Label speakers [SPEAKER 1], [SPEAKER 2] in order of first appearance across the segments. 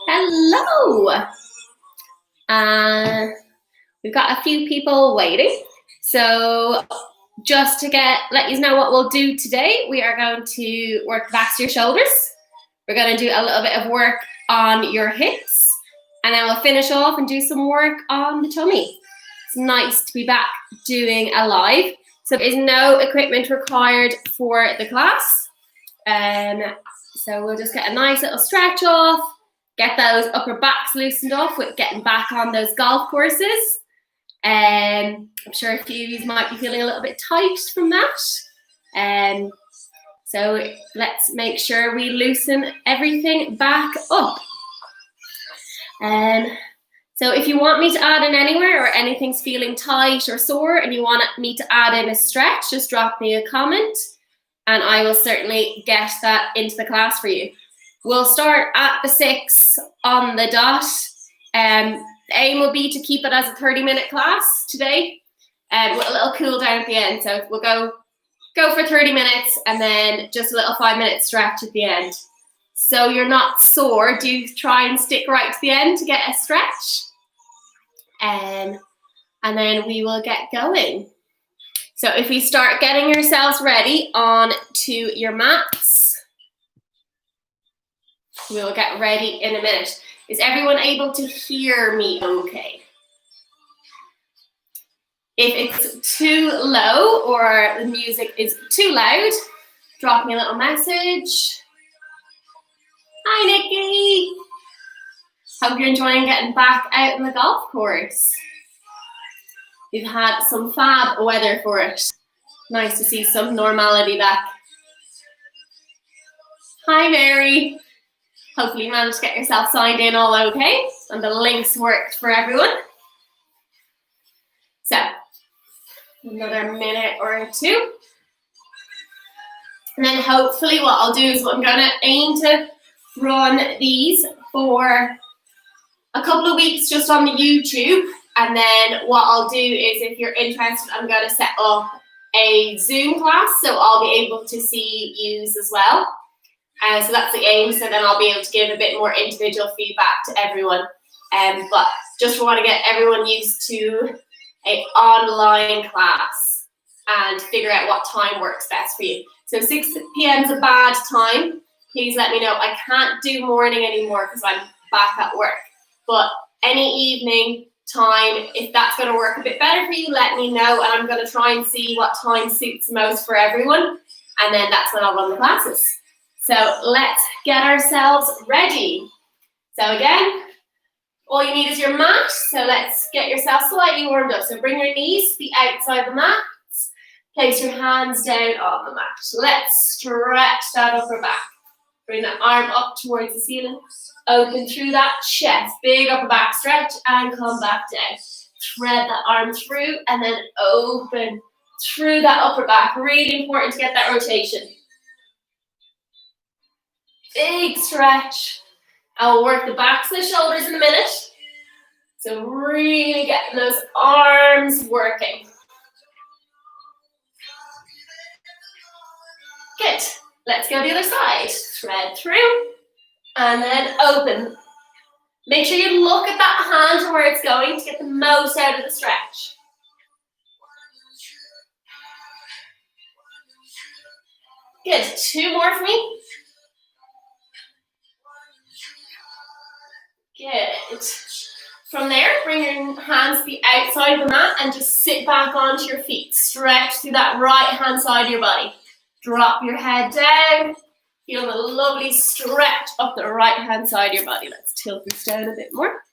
[SPEAKER 1] Hello. We've got a few people waiting. So just to let you know what we'll do today, we are going to work the backs of your shoulders. We're going to do a little bit of work on your hips, and then we'll finish off and do some work on the tummy. It's nice to be back doing a live. So there is no equipment required for the class. So we'll just get a nice little stretch off, get those upper backs loosened off with getting back on those golf courses. I'm sure a few of you might be feeling a little bit tight from that. So let's make sure we loosen everything back up. So if you want me to add in anywhere or anything's feeling tight or sore and you want me to add in a stretch, just drop me a comment and I will certainly get that into the class for you. We'll start at the 6 on the dot. The aim will be to keep it as a 30-minute class today with a little cool down at the end. So we'll go for 30 minutes and then just a little 5-minute stretch at the end. So you're not sore, do try and stick right to the end to get a stretch. And then we will get going. So if we start getting yourselves ready on to your mats, we'll get ready in a minute. Is everyone able to hear me okay? If it's too low or the music is too loud, drop me a little message. Hi, Nikki. Hope you're enjoying getting back out in the golf course. We've had some fab weather for it. Nice to see some normality back. Hi, Mary. Hopefully you managed to get yourself signed in all okay and the links worked for everyone. So, another minute or two. And then hopefully what I'll do is I'm going to aim to run these for a couple of weeks just on the YouTube. And then what I'll do is if you're interested, I'm going to set up a Zoom class so I'll be able to see yous as well. So that's the aim, so then I'll be able to give a bit more individual feedback to everyone. But just want to get everyone used to an online class and figure out what time works best for you. So 6 p.m. is a bad time. Please let me know. I can't do morning anymore because I'm back at work. But any evening time, if that's going to work a bit better for you, let me know. And I'm going to try and see what time suits most for everyone. And then that's when I'll run the classes. So let's get ourselves ready. So again, all you need is your mat. So let's get yourself slightly warmed up. So bring your knees to the outside of the mat. Place your hands down on the mat. Let's stretch that upper back. Bring the arm up towards the ceiling. Open through that chest. Big upper back stretch and come back down. Thread that arm through and then open through that upper back. Really important to get that rotation. Big stretch. I'll work the backs of the shoulders in a minute. So really getting those arms working. Good. Let's go the other side. Thread through and then open. Make sure you look at that hand and where it's going to get the most out of the stretch. Good. 2 more for me. Good. From there, bring your hands to the outside of the mat and just sit back onto your feet. Stretch through that right hand side of your body. Drop your head down. Feel a lovely stretch up the right hand side of your body. Let's tilt this down a bit more.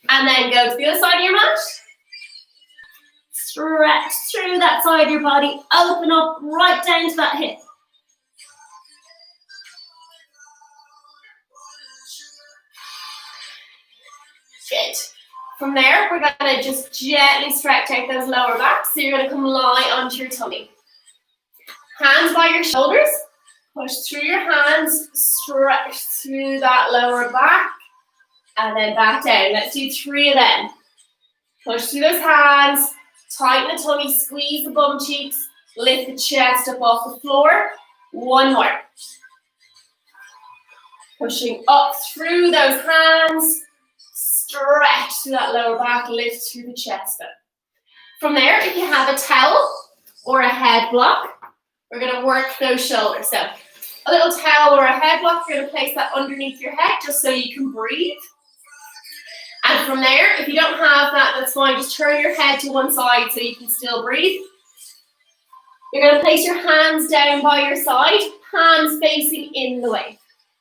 [SPEAKER 1] And then go to the other side of your mat. Stretch through that side of your body. Open up right down to that hip. Good. From there, we're going to just gently stretch out those lower backs. So you're going to come lie onto your tummy. Hands by your shoulders. Push through your hands. Stretch through that lower back. And then back down. Let's do 3 of them. Push through those hands. Tighten the tummy. Squeeze the bum cheeks. Lift the chest up off the floor. One more. Pushing up through those hands. Stretch through that lower back, lift through the chest up. From there, if you have a towel or a head block, we're going to work those shoulders. So a little towel or a head block, you're going to place that underneath your head just so you can breathe. And from there, if you don't have that, that's fine. Just turn your head to one side so you can still breathe. You're going to place your hands down by your side, hands facing in the way.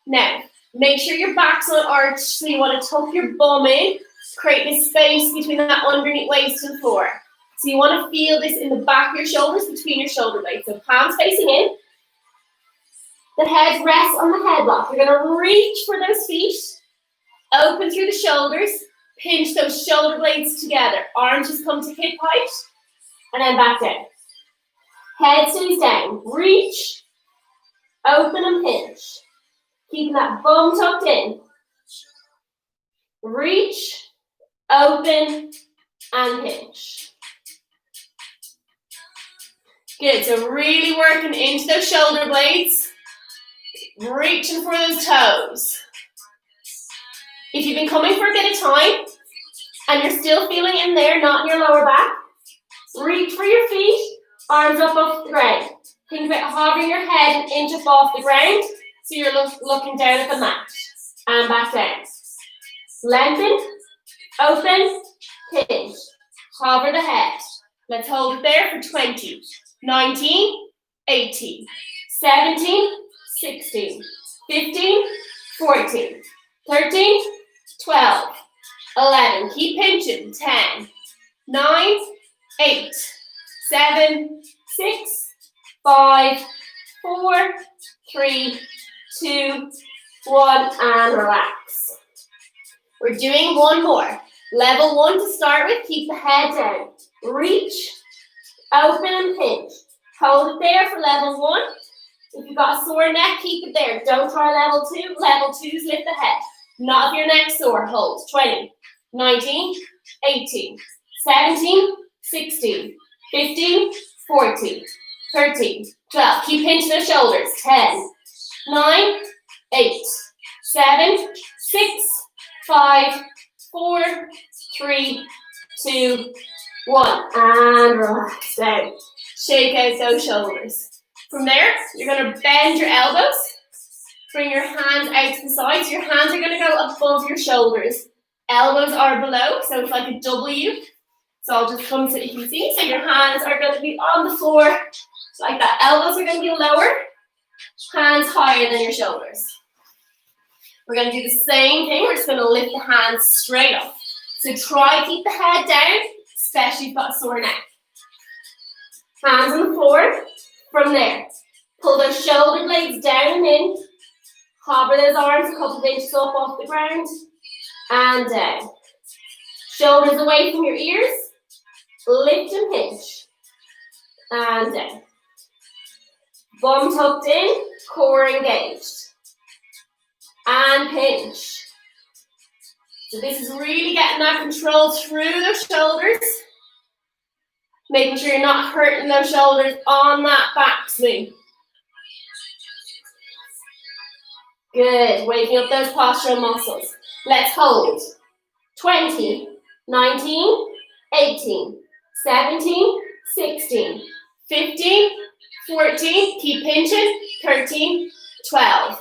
[SPEAKER 1] Now, make sure your back's not arched, so you want to tuck your bum in, create this space between that underneath waist and floor. So you want to feel this in the back of your shoulders, between your shoulder blades. So palms facing in. The head rests on the head block. You're going to reach for those feet, open through the shoulders, pinch those shoulder blades together. Arms just come to hip height, and then back down. Head stays down. Reach, open and pinch. Keeping that bum tucked in. Reach, open, and pinch. Good, so really working into those shoulder blades. Reaching for those toes. If you've been coming for a bit of time, and you're still feeling in there, not in your lower back, reach for your feet, arms up off the ground. Think about hovering your head an inch up off the ground, so you're looking down at the mat. And back down. Lengthen, open, pinch. Hover the head. Let's hold it there for 20, 19, 18, 17, 16, 15, 14, 13, 12, 11. Keep pinching. 10, 9, 8, 7, 6, 5, 4, 3, 2, 1, and relax. We're doing one more. Level 1 to start with. Keep the head down. Reach, open and pinch. Hold it there for level 1. If you've got a sore neck, keep it there. Don't try level 2. Level 2 is lift the head. Not if your neck's sore. Hold. 20, 19, 18, 17, 16, 15, 14, 13, 12. Keep pinching those shoulders. 10, 9, 8, 7, 6, 5, 4, 3, 2, 1. And relax down. Shake out those shoulders. From there, you're going to bend your elbows. Bring your hands out to the sides. Your hands are going to go above your shoulders. Elbows are below, so it's like a W. So I'll just come so you can see. So your hands are going to be on the floor like that. Elbows are going to be lower. Hands higher than your shoulders. We're going to do the same thing. We're just going to lift the hands straight up. So try to keep the head down, especially if you've got a sore neck. Hands on the floor. From there, pull those shoulder blades down and in. Hover those arms a couple of inches up off the ground. And down. Shoulders away from your ears. Lift and pinch. And down. Bum tucked in, core engaged. And pinch. So this is really getting that control through those shoulders. Making sure you're not hurting those shoulders on that back swing. Good. Waking up those postural muscles. Let's hold. 20, 19, 18, 17, 16, 15, 14. Keep pinching. 13, 12,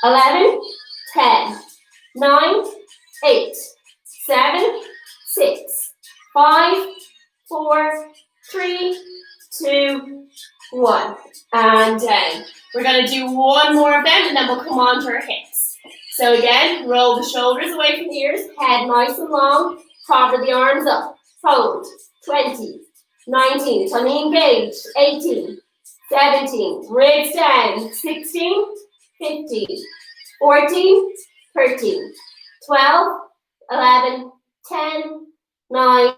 [SPEAKER 1] 11, 10, 9, 8, 7, 6, 5, 4, 3, 2, 1. And down. We're going to do one more of them and then we'll come on to our hips. So again, roll the shoulders away from the ears, head nice and long, hover the arms up. Hold. 20, 19, tummy engaged. 18, 17, ribs down. 16, 15, 14, 13, 12, 11, 10, 9,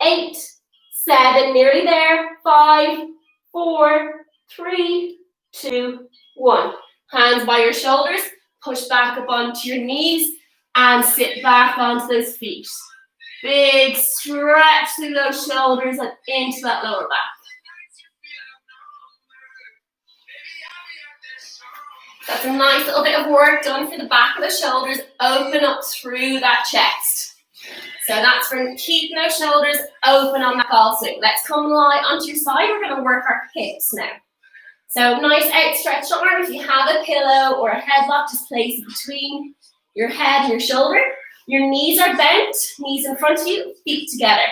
[SPEAKER 1] 8, 7, nearly there. 5, 4, 3, 2, 1. Hands by your shoulders, push back up onto your knees and sit back onto those feet. Big stretch through those shoulders and into that lower back. That's a nice little bit of work done for the back of the shoulders. Open up through that chest. So that's from keeping those shoulders open on that golf swing. Let's come lie onto your side. We're going to work our hips now. So nice outstretched arm. If you have a pillow or a headlock, just place it between your head and your shoulder. Your knees are bent, knees in front of you, feet together.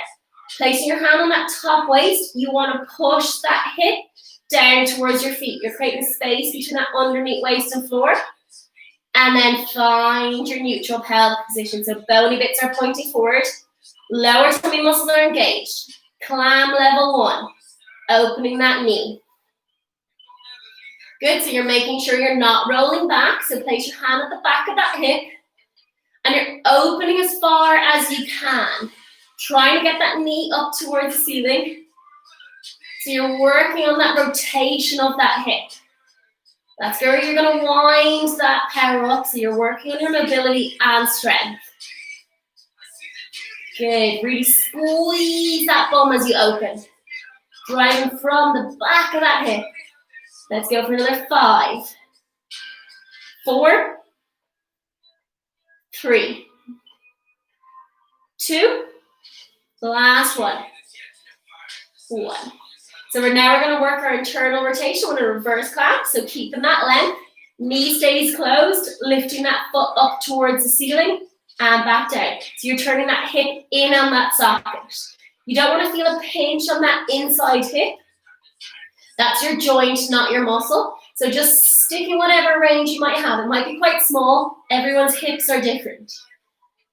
[SPEAKER 1] Placing your hand on that top waist, you want to push that hip down towards your feet. You're creating space between that underneath waist and floor. And then find your neutral pelvic position. So bony bits are pointing forward. Lower tummy muscles are engaged. Clam level 1. Opening that knee. Good, so you're making sure you're not rolling back. So place your hand at the back of that hip. And you're opening as far as you can. Trying to get that knee up towards the ceiling. So you're working on that rotation of that hip. That's where you're going to wind that power up. So you're working on your mobility and strength. Good. Really squeeze that bum as you open. Driving from the back of that hip. Let's go for another 5, 4, 3, 2, the last one. 1. So we're going to work our internal rotation with a reverse clamp. So keeping that length, knee stays closed, lifting that foot up towards the ceiling and back down. So you're turning that hip in on that socket. You don't want to feel a pinch on that inside hip. That's your joint, not your muscle. So just stick in whatever range you might have. It might be quite small. Everyone's hips are different.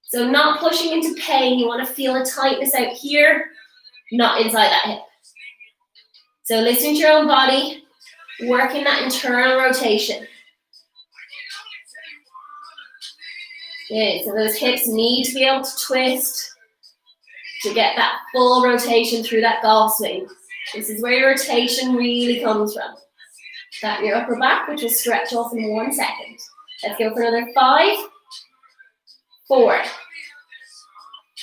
[SPEAKER 1] So not pushing into pain. You want to feel a tightness out here, not inside that hip. So listen to your own body, working that internal rotation. Good, so those hips need to be able to twist to get that full rotation through that golf swing. This is where your rotation really comes from. That your upper back, which will stretch off in 1 second. Let's go for another 5, 4,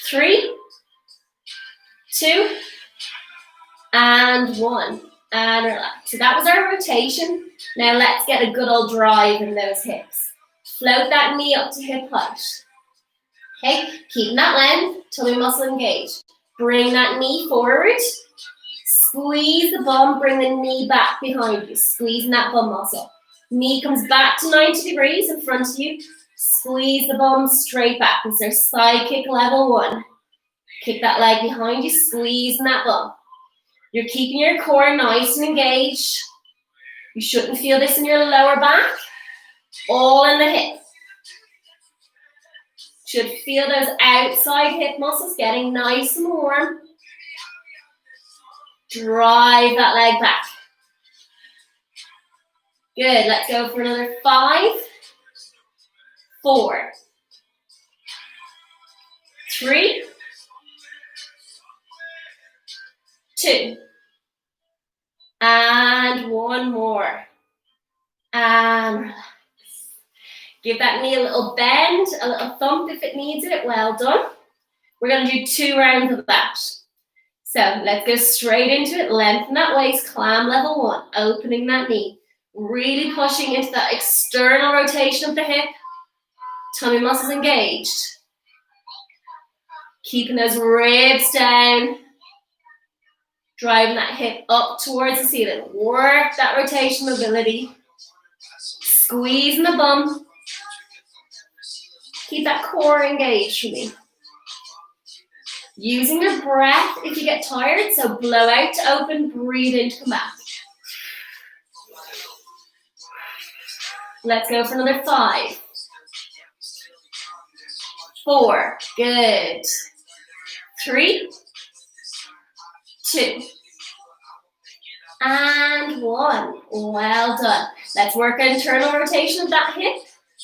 [SPEAKER 1] 3, 2, and 1. And relax. So that was our rotation. Now let's get a good old drive in those hips. Float that knee up to hip height. Okay, keeping that length, tummy muscle engaged. Bring that knee forward. Squeeze the bum, bring the knee back behind you. Squeezing that bum muscle. Knee comes back to 90 degrees in front of you. Squeeze the bum straight back. This is our side kick level 1. Kick that leg behind you, squeezing that bum. You're keeping your core nice and engaged. You shouldn't feel this in your lower back. All in the hip. Should feel those outside hip muscles getting nice and warm. Drive that leg back. Good, let's go for another 5, 4, 3, 2, and 1 more. And relax. Give that knee a little bend, a little thump if it needs it. Well done. We're going to do 2 rounds of that. So let's go straight into it. Lengthen that waist, clam level 1, opening that knee. Really pushing into that external rotation of the hip. Tummy muscles engaged. Keeping those ribs down. Driving that hip up towards the ceiling. Work that rotation mobility. Squeezing the bum. Keep that core engaged for me. Using your breath if you get tired. So blow out to open, breathe in to come back. Let's go for another 5, 4, good. 3, 2, and 1. Well done. Let's work an internal rotation of that hip.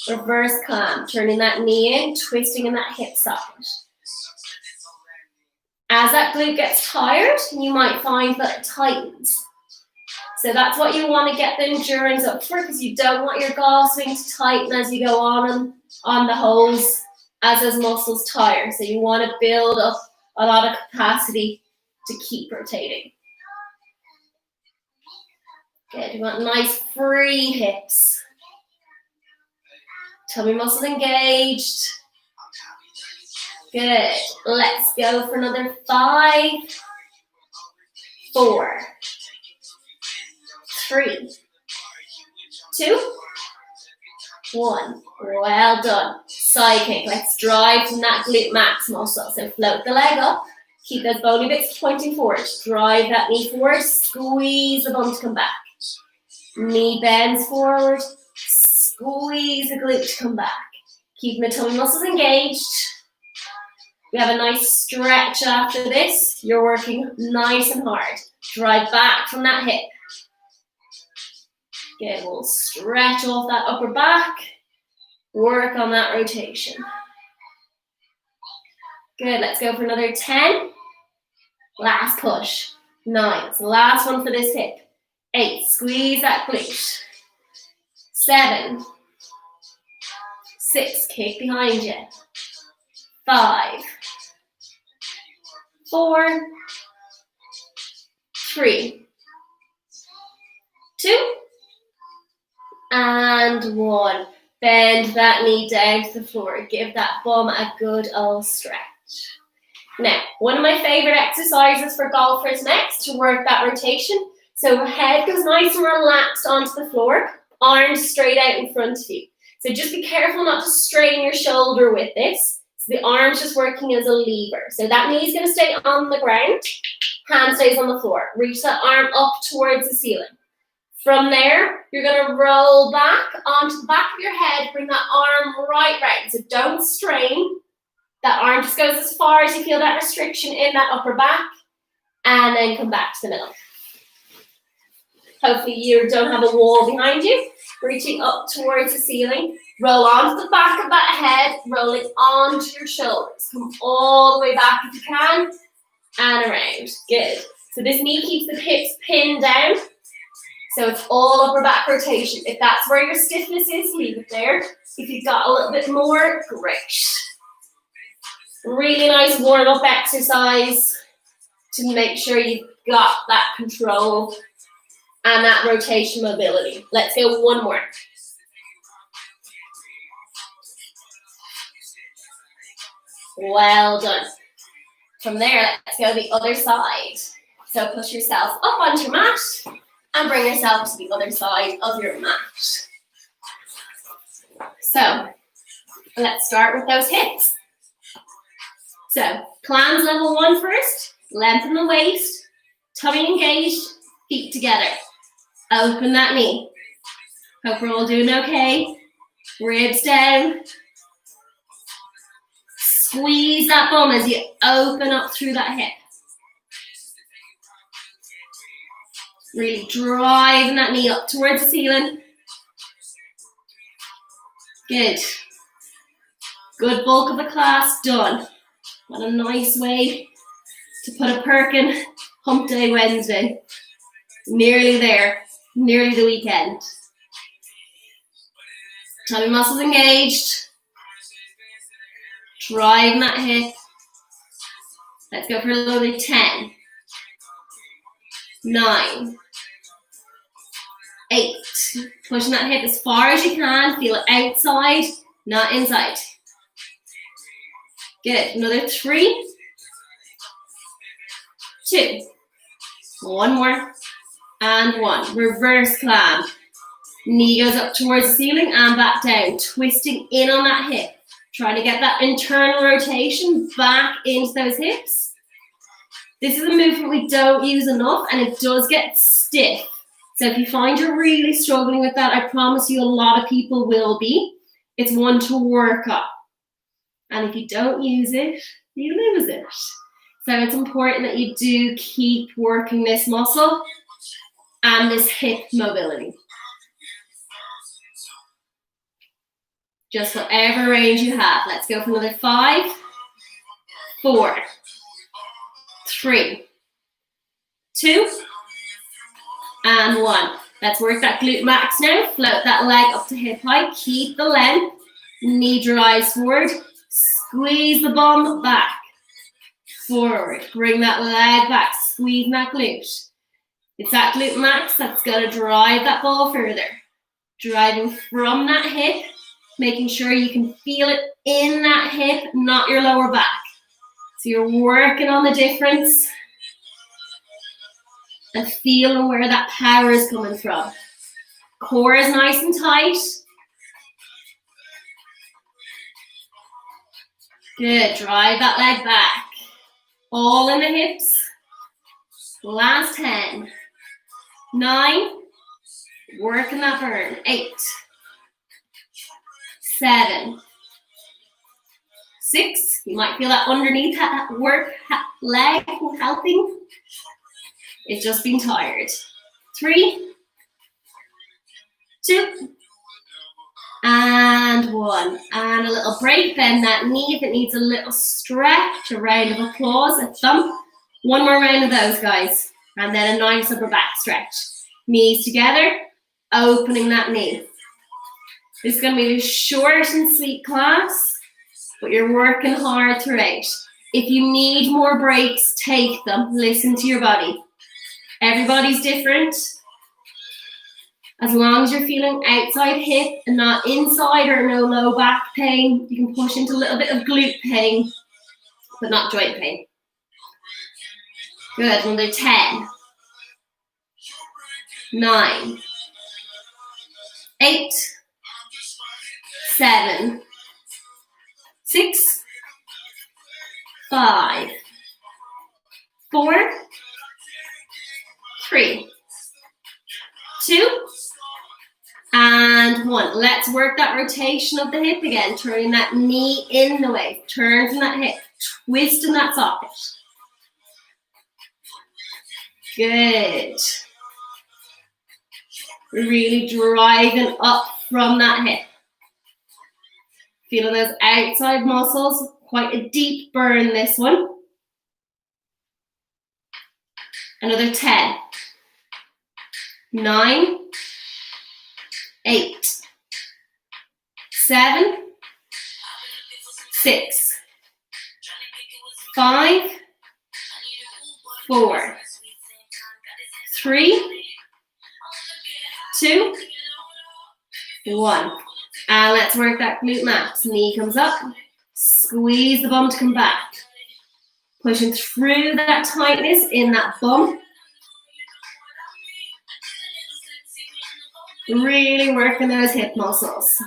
[SPEAKER 1] Reverse clamp, turning that knee in, twisting in that hip socket. As that glute gets tired, you might find that it tightens. So that's what you want to get the endurance up for, because you don't want your golf swing to tighten as you go on the holes as those muscles tire. So you want to build up a lot of capacity to keep rotating. Good, you want nice free hips. Tummy muscles engaged. Good. Let's go for another 5, 4, 3, 2, 1. Well done. Side kick. Let's drive from that glute max muscle. So float the leg up. Keep those bony bits pointing forward. Drive that knee forward. Squeeze the bum to come back. Knee bends forward. Squeeze the glute to come back. Keep the tummy muscles engaged. We have a nice stretch after this. You're working nice and hard. Drive back from that hip. Good, we'll stretch off that upper back. Work on that rotation. Good, let's go for another 10. Last push. 9, it's the last one for this hip. 8, squeeze that glute. 7, 6, kick behind you. 5, 4, 3, 2, and 1. Bend that knee down to the floor. Give that bum a good old stretch. Now, one of my favorite exercises for golfers next to work that rotation. So head goes nice and relaxed onto the floor, arms straight out in front of you. So just be careful not to strain your shoulder with this. So the arm's just working as a lever. So that knee's going to stay on the ground, hand stays on the floor. Reach that arm up towards the ceiling. From there, you're going to roll back onto the back of your head, bring that arm right round. So don't strain. That arm just goes as far as you feel that restriction in that upper back, and then come back to the middle. Hopefully you don't have a wall behind you. Reaching up towards the ceiling. Roll onto the back of that head, rolling onto your shoulders. Come all the way back if you can, and around. Good. So this knee keeps the hips pinned down. So it's all upper back rotation. If that's where your stiffness is, leave it there. If you've got a little bit more, great. Really nice warm-up exercise to make sure you've got that control and that rotation mobility. Let's go one more. Well done. From there, let's go the other side. So push yourself up onto your mat and bring yourself to the other side of your mat. So let's start with those hips. So clamps level 1 first, lengthen the waist, tummy engaged, feet together. Open that knee. Hope we're all doing okay. Ribs down. Squeeze that bum as you open up through that hip. Really driving that knee up towards the ceiling. Good. Good bulk of the class done. What a nice way to put a perk in Hump Day Wednesday. Nearly there. Nearly the weekend. Tummy muscles engaged. Driving that hip. Let's go for another 10. 9. 8. Pushing that hip as far as you can. Feel it outside, not inside. Good. Another 3. 2. One more. And 1. Reverse clamp. Knee goes up towards the ceiling and back down. Twisting in on that hip. Trying to get that internal rotation back into those hips. This is a movement we don't use enough and it does get stiff. So if you find you're really struggling with that, I promise you a lot of people will be. It's one to work on. And if you don't use it, you lose it. So it's important that you do keep working this muscle and this hip mobility. Just whatever range you have. Let's go for another 5, 4, 3, 2, and 1. Let's work that glute max now. Float that leg up to hip height. Keep the length. Knee drives forward. Squeeze the bum back. Forward. Bring that leg back. Squeeze that glute. It's that glute max that's going to drive that ball further. Driving from that hip Making sure you can feel it in that hip, not your lower back. So you're working on the difference and feeling where that power is coming from. Core is nice and tight. Good, drive that leg back. All in the hips. Last 10. 9. Working that burn. 8. 7. 6. You might feel that underneath that work leg helping. It's just been tired. 3. 2. And 1. And a little break. Bend that knee if it needs a little stretch. A round of applause. A thump. One more round of those, guys. And then a nice upper back stretch. Knees together. Opening that knee. This is going to be a short and sweet class, but you're working hard throughout. If you need more breaks, take them. Listen to your body. Everybody's different. As long as you're feeling outside hip and not inside or no low back pain, you can push into a little bit of glute pain, but not joint pain. Good, another 10. 9. 8. 7. 6. 5. 4. 3. 2. And 1. Let's work that rotation of the hip again. Turning that knee in the way. Turn from that hip. Twisting that socket. Good. Really driving up from that hip. Feeling those outside muscles. Quite a deep burn, this one. Another 10. 9. 8. 7. 6. 5. 4. 3. 2. 1. And let's work that glute max. Knee comes up. Squeeze the bum to come back. Pushing through that tightness in that bum. Really working those hip muscles.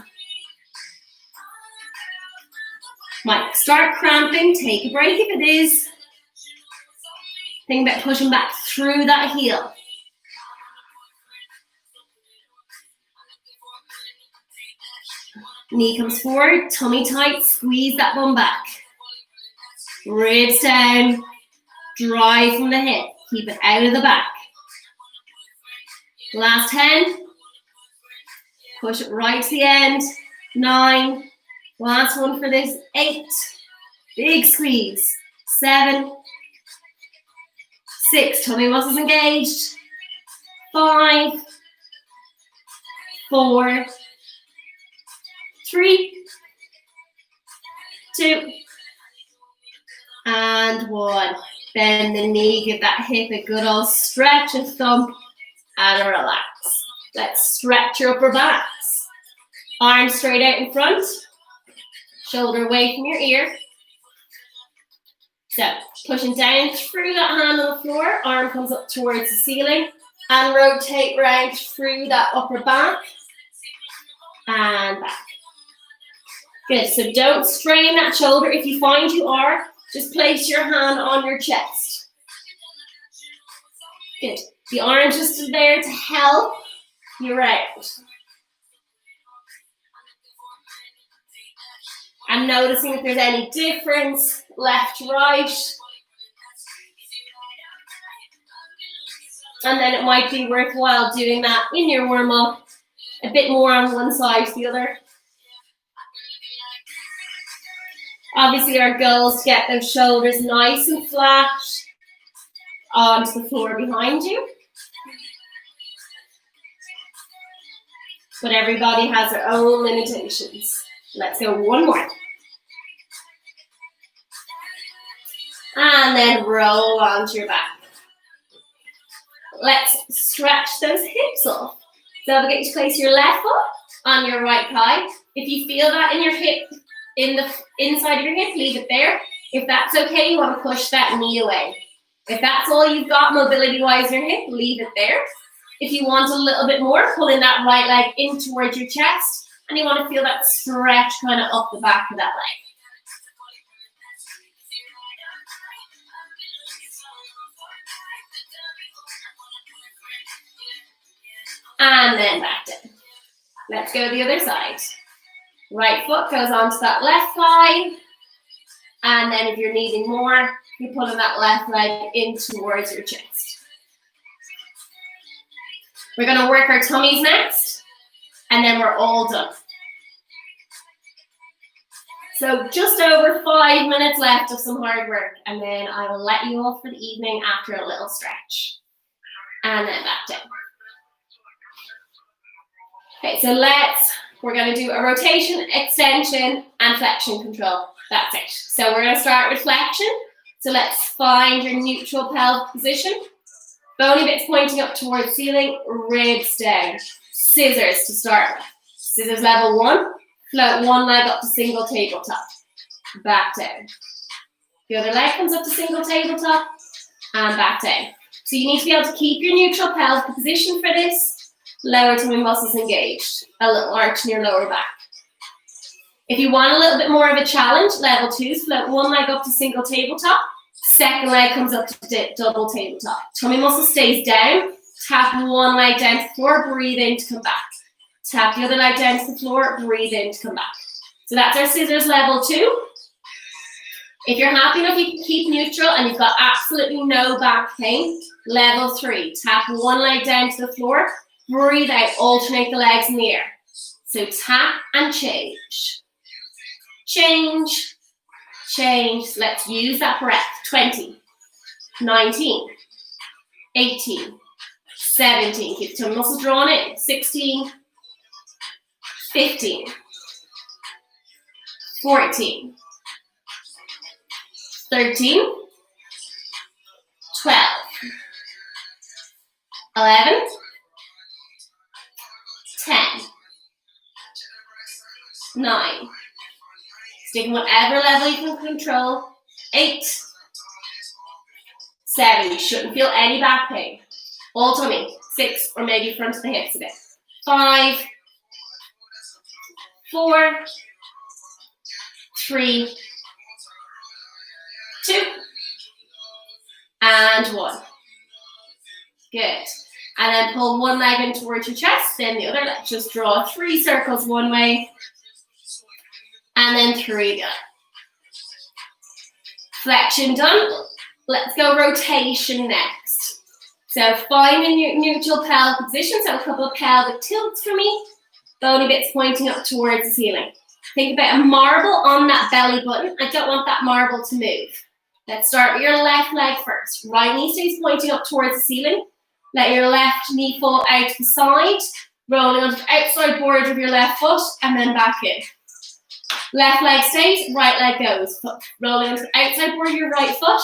[SPEAKER 1] Might start cramping. Take a break if it is. Think about pushing back through that heel. Knee comes forward, tummy tight, squeeze that bum back. Ribs down, drive from the hip, keep it out of the back. Last 10. Push it right to the end. 9. Last one for this. 8. Big squeeze. 7. 6. Tummy muscles engaged. 5. 4. 3. 2. And 1. Bend the knee, give that hip a good old stretch, a thump, and a relax. Let's stretch your upper backs. Arms straight out in front. Shoulder away from your ear. So, pushing down through that hand on the floor. Arm comes up towards the ceiling. And rotate round through that upper back. And back. Good, so don't strain that shoulder. If you find you are, just place your hand on your chest. Good. The arm just is there to help you out. I'm noticing if there's any difference, left, right. And then it might be worthwhile doing that in your warm-up, a bit more on one side to the other. Obviously, our goal is to get those shoulders nice and flat onto the floor behind you. But everybody has their own limitations. Let's go one more. And then roll onto your back. Let's stretch those hips off. So don't forget to place your left foot on your right thigh. If you feel that in your hip, in the inside of your hip, leave it there. If that's okay, you want to push that knee away. If that's all you've got mobility-wise in your hip, leave it there. If you want a little bit more, pulling that right leg in towards your chest, and you want to feel that stretch kind of up the back of that leg. And then back down. Let's go to the other side. Right foot goes onto that left thigh. And then if you're needing more, you're pulling that left leg in towards your chest. We're going to work our tummies next, and then we're all done. So just over 5 minutes left of some hard work, and then I will let you off for the evening after a little stretch. And then back down. Okay, so we're going to do a rotation, extension, and flexion control. That's it. So we're going to start with flexion. So let's find your neutral pelvic position. Bony bits pointing up towards the ceiling, ribs down. Scissors to start with. Scissors level 1. Float one leg up to single tabletop. Back down. The other leg comes up to single tabletop and back down. So you need to be able to keep your neutral pelvic position for this. Lower tummy muscles engaged. A little arch in your lower back. If you want a little bit more of a challenge, level 2, float one leg up to single tabletop. Second leg comes up to double tabletop. Tummy muscle stays down. Tap one leg down to the floor, breathe in to come back. Tap the other leg down to the floor, breathe in to come back. So that's our scissors level 2. If you're happy enough, you can keep neutral and you've got absolutely no back pain. Level 3, tap one leg down to the floor, breathe out, alternate the legs in the air. So tap and change. Change, change. Let's use that breath. 20, 19, 18, 17. Keep the tummy muscle drawn in. 16, 15, 14, 13, 12, 11, 10, 9, sticking whatever level you can control, 8, 7, you shouldn't feel any back pain, all tummy, 6, or maybe front of the hips a bit, 5, 4, 3, 2, and 1. Good. And then pull one leg in towards your chest, then the other leg. Just draw 3 circles one way, and then 3 the other. Flexion done. Let's go rotation next. So find a neutral pelvic position, so a couple of pelvic tilts for me. Bony bits pointing up towards the ceiling. Think about a marble on that belly button. I don't want that marble to move. Let's start with your left leg first. Right knee stays pointing up towards the ceiling. Let your left knee fall out to the side, rolling onto the outside border of your left foot, and then back in. Left leg stays, right leg goes. Rolling onto the outside border of your right foot,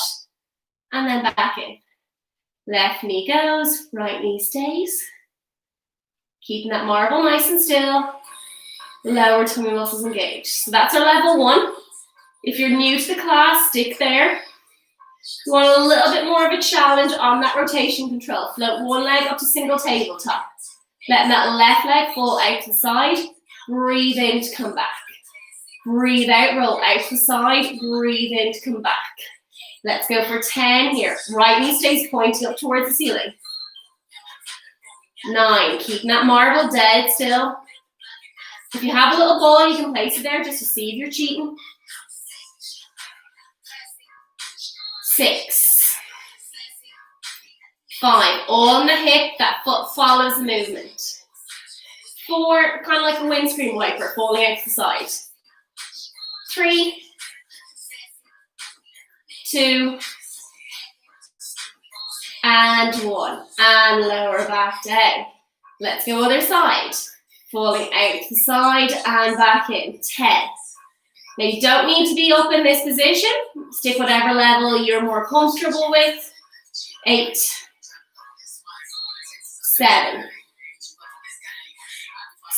[SPEAKER 1] and then back in. Left knee goes, right knee stays. Keeping that marble nice and still. Lower tummy muscles engaged. So that's our level 1. If you're new to the class, stick there. You want a little bit more of a challenge on that rotation control. Float one leg up to single tabletop. Letting that left leg fall out to the side. Breathe in to come back. Breathe out, roll out to the side. Breathe in to come back. Let's go for 10 here. Right knee stays pointing up towards the ceiling. 9, keeping that marble dead still. If you have a little ball, you can place it there just to see if you're cheating. 6, 5, on the hip, that foot follows the movement. 4, kind of like a windscreen wiper falling out to the side. 3, 2, and 1, and lower back down. Let's go other side. Falling out to the side and back in. 10. Now you don't need to be up in this position. Stick whatever level you're more comfortable with. 8, 7,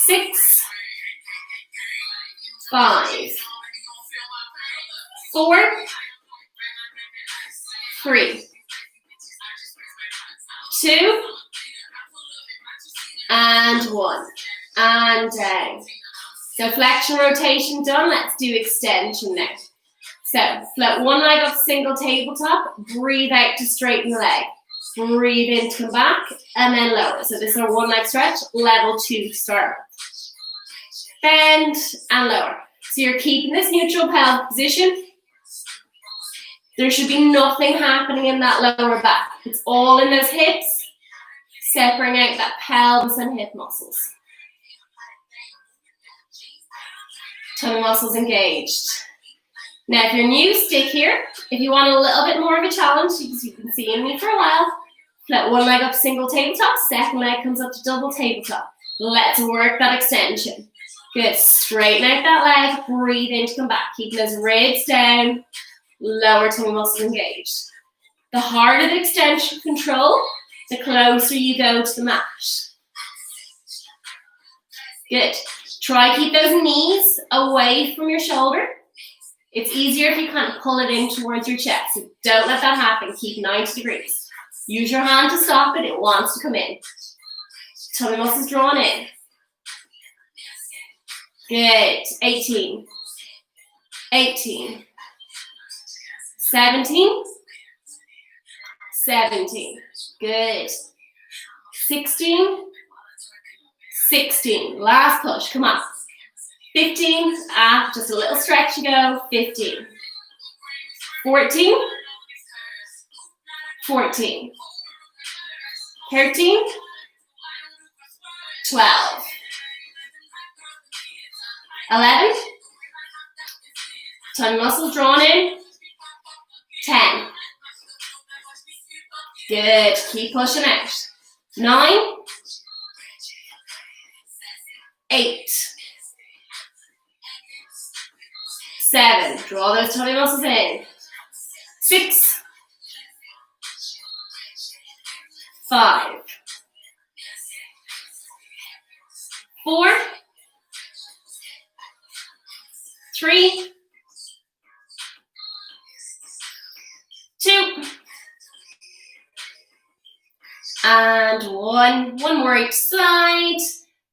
[SPEAKER 1] 6, 5, 4, 3, 2, and 1. And down. So flexion rotation done. Let's do extension now. So float one leg up single tabletop. Breathe out to straighten the leg. Breathe in to come back, and then lower. So this is our one leg stretch, level 2 to start. Bend and lower. So you're keeping this neutral pelvic position. There should be nothing happening in that lower back. It's all in those hips, separating out that pelvis and hip muscles. Tummy muscles engaged. Now if you're new, stick here. If you want a little bit more of a challenge, because you've been seeing me for a while, float one leg up single tabletop, second leg comes up to double tabletop. Let's work that extension. Good, straighten out that leg, breathe in to come back. Keep those ribs down, lower tummy muscles engaged. The harder the extension control, the closer you go to the mat. Good. Try keep those knees away from your shoulder. It's easier if you kind of pull it in towards your chest. So don't let that happen. Keep 90 degrees. Use your hand to stop it. It wants to come in. Tummy muscles drawn in. Good. 18. 18. 17. 17. Good. 16. 16. Last push. Come on. 15. Just a little stretch to go. 15. 14. 14. 13. 12. 11. Tummy muscles drawn in. 10. Good. Keep pushing out. 9. 8. 7. Draw those tummy muscles in. 6. 5. 4. 3. 2. And 1. One more each side.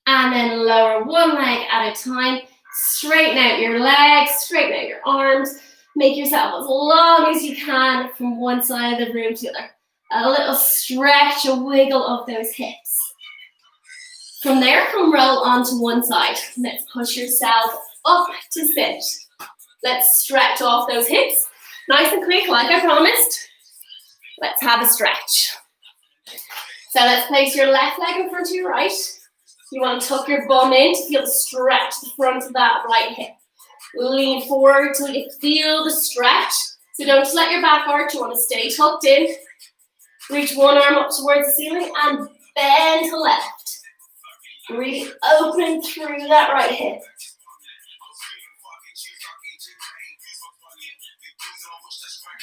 [SPEAKER 1] And then lower one leg at a time. Straighten out your legs, straighten out your arms. Make yourself as long as you can from one side of the room to the other. A little stretch, a wiggle of those hips. From there, come roll onto one side. Let's push yourself up to sit. Let's stretch off those hips. Nice and quick, like I promised. Let's have a stretch. So let's place your left leg in front of your right. You want to tuck your bum in to feel the stretch the front of that right hip. Lean forward till you feel the stretch. So don't just let your back arch. You want to stay tucked in. Reach one arm up towards the ceiling and bend to the left. Really open through that right hip.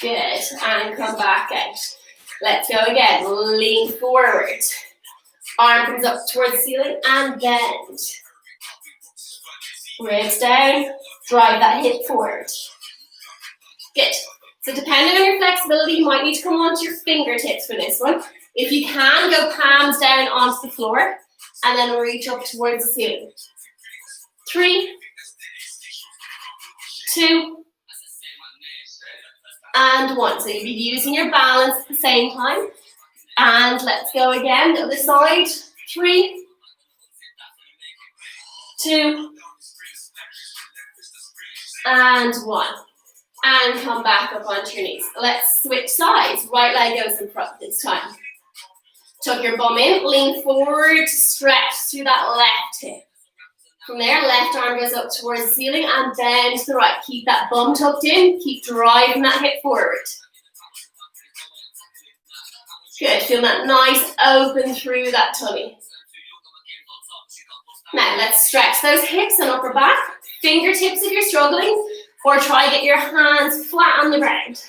[SPEAKER 1] Good. And come back out. Let's go again. Lean forward. Arm comes up towards the ceiling and bend. Ribs down. Drive that hip forward. Good. So depending on your flexibility, you might need to come onto your fingertips for this one. If you can, go palms down onto the floor and then reach up towards the ceiling. 3, 2, and 1. So you'll be using your balance at the same time. And let's go again, the other side. 3, 2, and 1. And come back up onto your knees. Let's switch sides. Right leg goes in front this time. Tuck your bum in, lean forward, stretch through that left hip. From there, left arm goes up towards the ceiling and bend to the right. Keep that bum tucked in, keep driving that hip forward. Good, feel that nice open through that tummy. Now let's stretch those hips and upper back. Fingertips if you're struggling, or try to get your hands flat on the ground.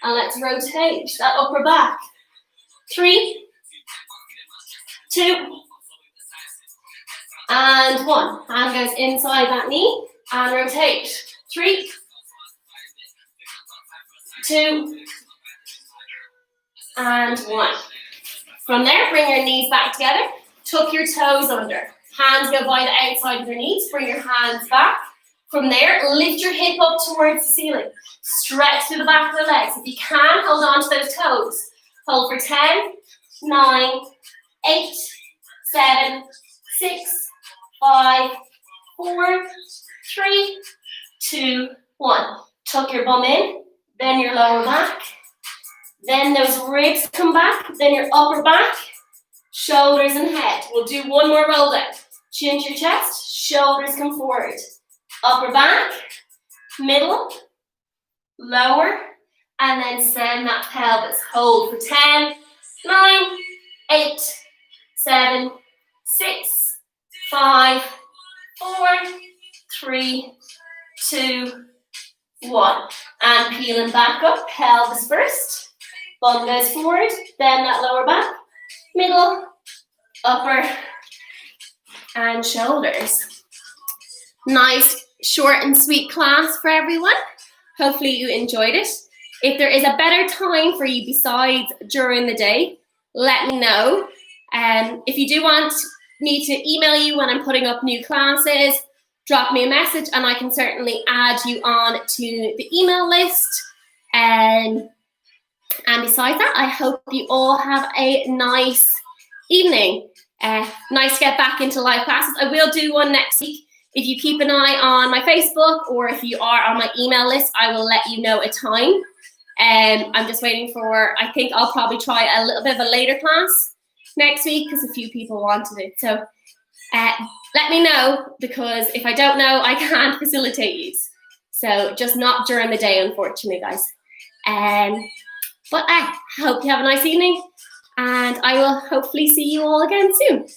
[SPEAKER 1] And let's rotate that upper back. 3, 2, and 1. Hand goes inside that knee. and rotate. 3, 2, and 1. From there, bring your knees back together. Tuck your toes under. Hands go by the outside of your knees. Bring your hands back. From there, lift your hip up towards the ceiling. Stretch through the back of the legs. If you can, hold on to those toes. Hold for 10, 9, 8, 7, 6, 5, 4, 3, 2, 1. Tuck your bum in, then your lower back. Then those ribs come back, then your upper back, shoulders and head. We'll do one more roll down. Chin to your chest, shoulders come forward. Upper back, middle, lower, and then send that pelvis. Hold for 10, 9, 8, 7, 6, 5, 4, 3, 2, 1. And peeling back up, pelvis first. Bum goes forward, bend that lower back, middle, upper, and shoulders. Nice, short and sweet class for everyone. Hopefully you enjoyed it. If there is a better time for you besides during the day, let me know. If you do want me to email you when I'm putting up new classes, drop me a message and I can certainly add you on to the email list. And besides that, I hope you all have a nice evening. Nice to get back into live classes. I will do one next week. If you keep an eye on my Facebook or if you are on my email list, I will let you know a time. I'm just waiting for, I think I'll probably try a little bit of a later class next week because a few people wanted it. So let me know, because if I don't know, I can't facilitate you. So just not during the day, unfortunately, guys. But I hope you have a nice evening, and I will hopefully see you all again soon.